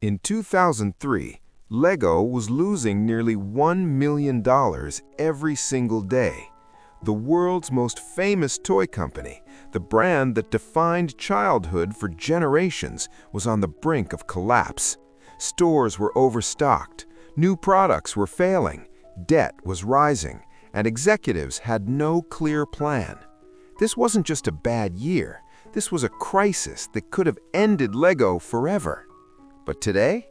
In 2003, Lego was losing nearly $1 million every single day. The world's most famous toy company, the brand that defined childhood for generations, was on the brink of collapse. Stores were overstocked, new products were failing, debt was rising, and executives had no clear plan. This wasn't just a bad year. This was a crisis that could have ended Lego forever. But today,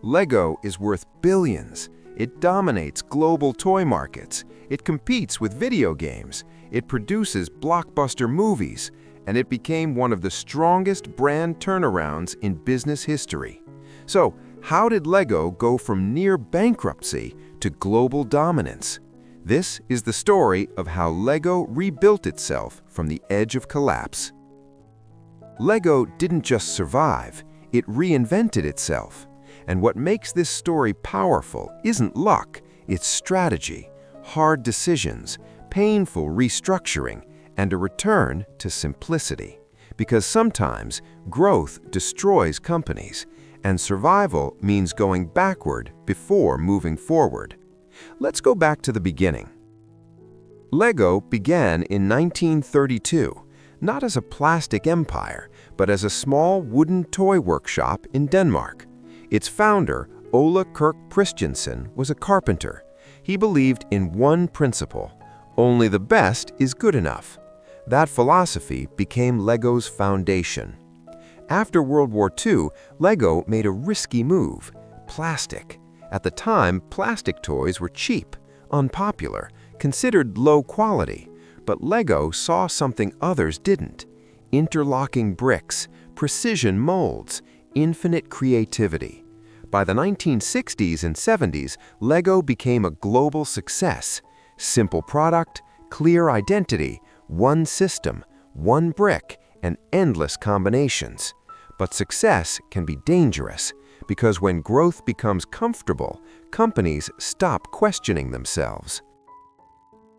Lego is worth billions. It dominates global toy markets. It competes with video games. It produces blockbuster movies. And it became one of the strongest brand turnarounds in business history. So, how did Lego go from near bankruptcy to global dominance? This is the story of how Lego rebuilt itself from the edge of collapse. Lego didn't just survive, it reinvented itself. And what makes this story powerful isn't luck, it's strategy, hard decisions, painful restructuring, and a return to simplicity. Because sometimes growth destroys companies, and survival means going backward before moving forward. Let's go back to the beginning. Lego began in 1932, not as a plastic empire, but as a small wooden toy workshop in Denmark. Its founder, Ole Kirk Christiansen, was a carpenter. He believed in one principle: only the best is good enough. That philosophy became Lego's foundation. After World War II, Lego made a risky move: plastic. At the time, plastic toys were cheap, unpopular, considered low quality. But Lego saw something others didn't: interlocking bricks, precision molds, infinite creativity. By the 1960s and 70s, Lego became a global success. Simple product, clear identity, one system, one brick, and endless combinations. But success can be dangerous, because when growth becomes comfortable, companies stop questioning themselves.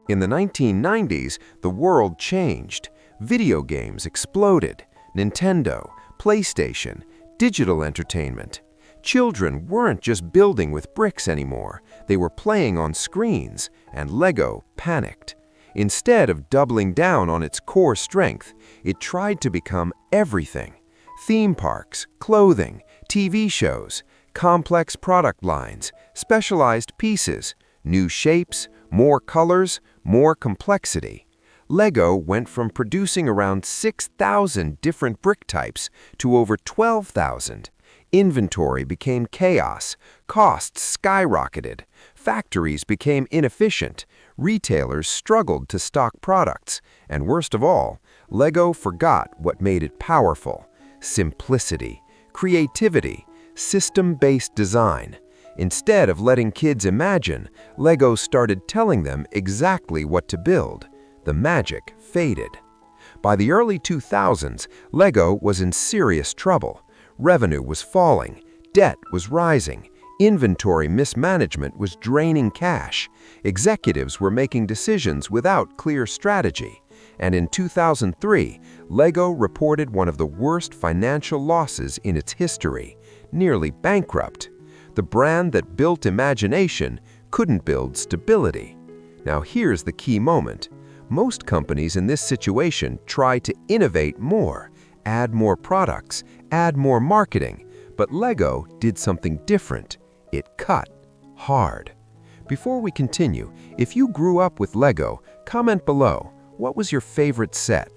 In the 1990s, the world changed. Video games exploded. Nintendo, PlayStation, digital entertainment. Children weren't just building with bricks anymore. They were playing on screens, and Lego panicked. Instead of doubling down on its core strength, it tried to become everything: theme parks, clothing, TV shows, complex product lines, specialized pieces, new shapes, more colors, more complexity. Lego went from producing around 6,000 different brick types to over 12,000. Inventory became chaos, costs skyrocketed, factories became inefficient, retailers struggled to stock products, and worst of all, Lego forgot what made it powerful: simplicity, creativity, system-based design. Instead of letting kids imagine, Lego started telling them exactly what to build. The magic faded. By the early 2000s, Lego was in serious trouble. Revenue was falling, debt was rising, inventory mismanagement was draining cash, executives were making decisions without clear strategy. And in 2003, Lego reported one of the worst financial losses in its history, nearly bankrupt. The brand that built imagination couldn't build stability. Now here's the key moment. Most companies in this situation try to innovate more, add more products, add more marketing, but Lego did something different. It cut hard. Before we continue, if you grew up with Lego, comment below, what was your favorite set?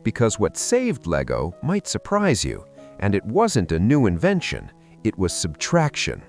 Because what saved Lego might surprise you, and it wasn't a new invention, it was subtraction.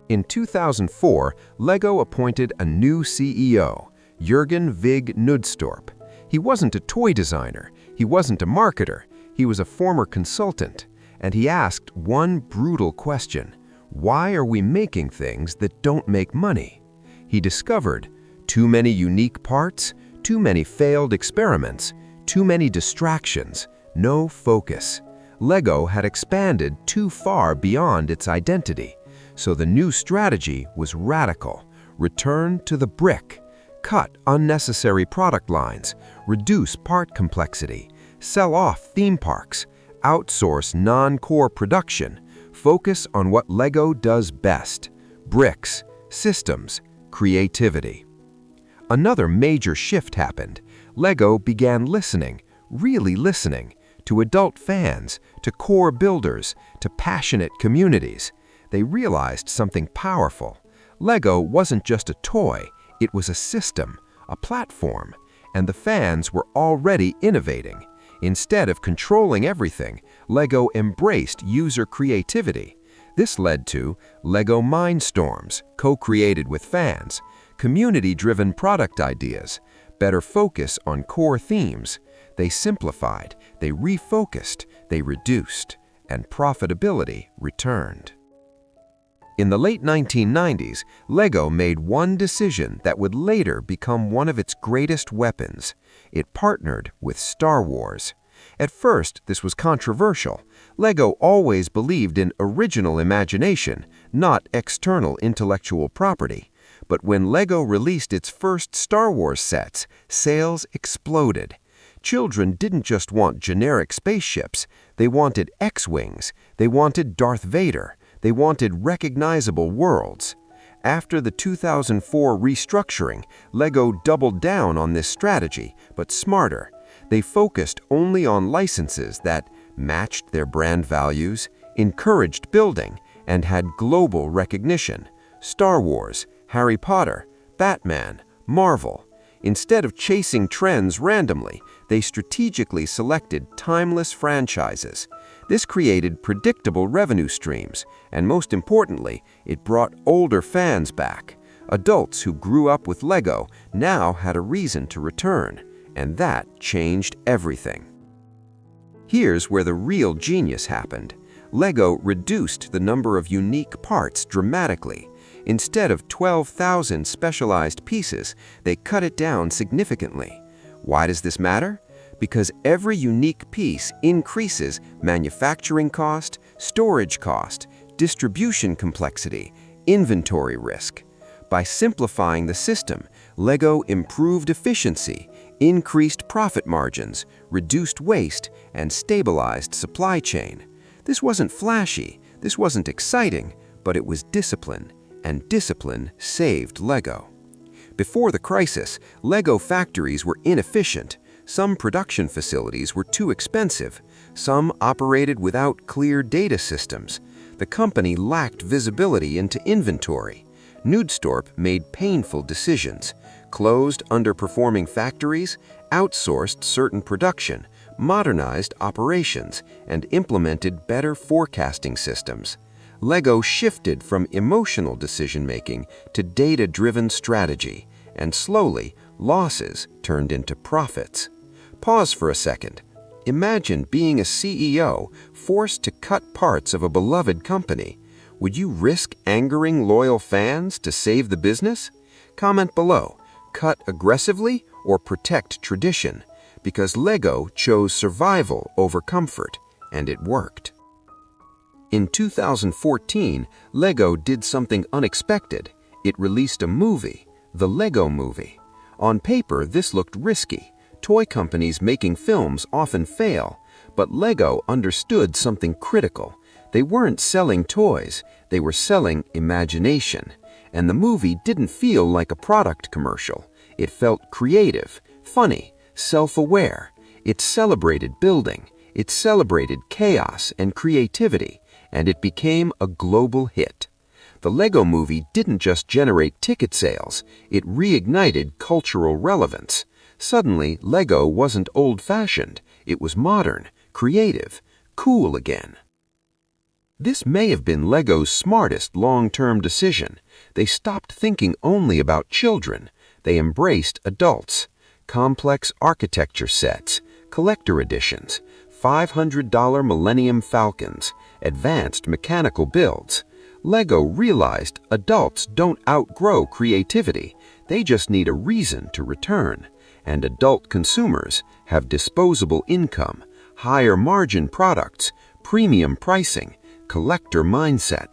In 2004, Lego appointed a new CEO, Jürgen Vig Knudstorp. He wasn't a toy designer, he wasn't a marketer, he was a former consultant, and he asked one brutal question: why are we making things that don't make money? He discovered too many unique parts, too many failed experiments, too many distractions, no focus. Lego had expanded too far beyond its identity. So the new strategy was radical: return to the brick, cut unnecessary product lines, reduce part complexity, sell off theme parks, outsource non-core production, focus on what LEGO does best: bricks, systems, creativity. Another major shift happened. LEGO began listening, really listening, to adult fans, to core builders, to passionate communities. They realized something powerful. LEGO wasn't just a toy, it was a system, a platform, and the fans were already innovating. Instead of controlling everything, LEGO embraced user creativity. This led to LEGO Mindstorms, co-created with fans, community-driven product ideas, better focus on core themes. They simplified, they refocused, they reduced, and profitability returned. In the late 1990s, LEGO made one decision that would later become one of its greatest weapons. It partnered with Star Wars. At first, this was controversial. LEGO always believed in original imagination, not external intellectual property. But when LEGO released its first Star Wars sets, sales exploded. Children didn't just want generic spaceships. They wanted X-Wings. They wanted Darth Vader. They wanted recognizable worlds. After the 2004 restructuring, LEGO doubled down on this strategy, but smarter. They focused only on licenses that matched their brand values, encouraged building, and had global recognition. Star Wars, Harry Potter, Batman, Marvel. Instead of chasing trends randomly, they strategically selected timeless franchises. This created predictable revenue streams, and most importantly, it brought older fans back. Adults who grew up with LEGO now had a reason to return, and that changed everything. Here's where the real genius happened. LEGO reduced the number of unique parts dramatically. Instead of 12,000 specialized pieces, they cut it down significantly. Why does this matter? Because every unique piece increases manufacturing cost, storage cost, distribution complexity, inventory risk. By simplifying the system, LEGO improved efficiency, increased profit margins, reduced waste, and stabilized supply chain. This wasn't flashy, this wasn't exciting, but it was discipline, and discipline saved LEGO. Before the crisis, LEGO factories were inefficient. Some production facilities were too expensive. Some operated without clear data systems. The company lacked visibility into inventory. Nudstorp made painful decisions, closed underperforming factories, outsourced certain production, modernized operations, and implemented better forecasting systems. LEGO shifted from emotional decision-making to data-driven strategy, and slowly, losses turned into profits. Pause for a second. Imagine being a CEO forced to cut parts of a beloved company. Would you risk angering loyal fans to save the business? Comment below. Cut aggressively or protect tradition? Because LEGO chose survival over comfort, and it worked. In 2014, LEGO did something unexpected. It released a movie, the LEGO Movie. On paper, this looked risky. Toy companies making films often fail, but LEGO understood something critical. They weren't selling toys, they were selling imagination. And the movie didn't feel like a product commercial. It felt creative, funny, self-aware. It celebrated building, it celebrated chaos and creativity, and it became a global hit. The LEGO Movie didn't just generate ticket sales, it reignited cultural relevance. Suddenly, LEGO wasn't old-fashioned, it was modern, creative, cool again. This may have been LEGO's smartest long-term decision. They stopped thinking only about children. They embraced adults. Complex architecture sets, collector editions, $500 Millennium Falcons, advanced mechanical builds. LEGO realized adults don't outgrow creativity. They just need a reason to return. And adult consumers have disposable income, higher margin products, premium pricing, collector mindset.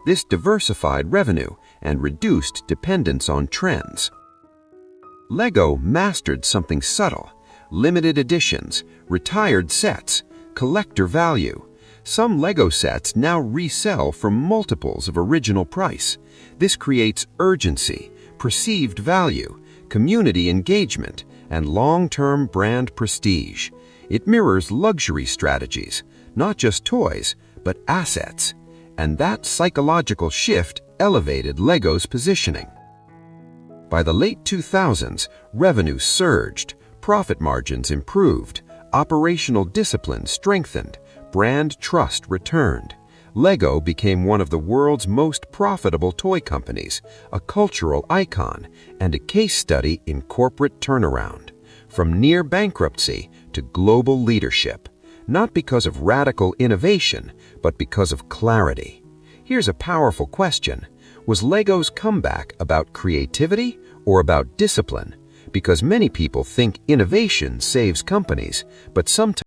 This diversified revenue and reduced dependence on trends. LEGO mastered something subtle: limited editions, retired sets, collector value. Some Lego sets now resell for multiples of original price. This creates urgency, perceived value, community engagement, and long-term brand prestige. It mirrors luxury strategies, not just toys, but assets. And that psychological shift elevated Lego's positioning. By the late 2000s, revenue surged, profit margins improved, operational discipline strengthened, brand trust returned. Lego became one of the world's most profitable toy companies, a cultural icon, and a case study in corporate turnaround. From near bankruptcy to global leadership, not because of radical innovation, but because of clarity. Here's a powerful question. Was Lego's comeback about creativity or about discipline? Because many people think innovation saves companies, but sometimes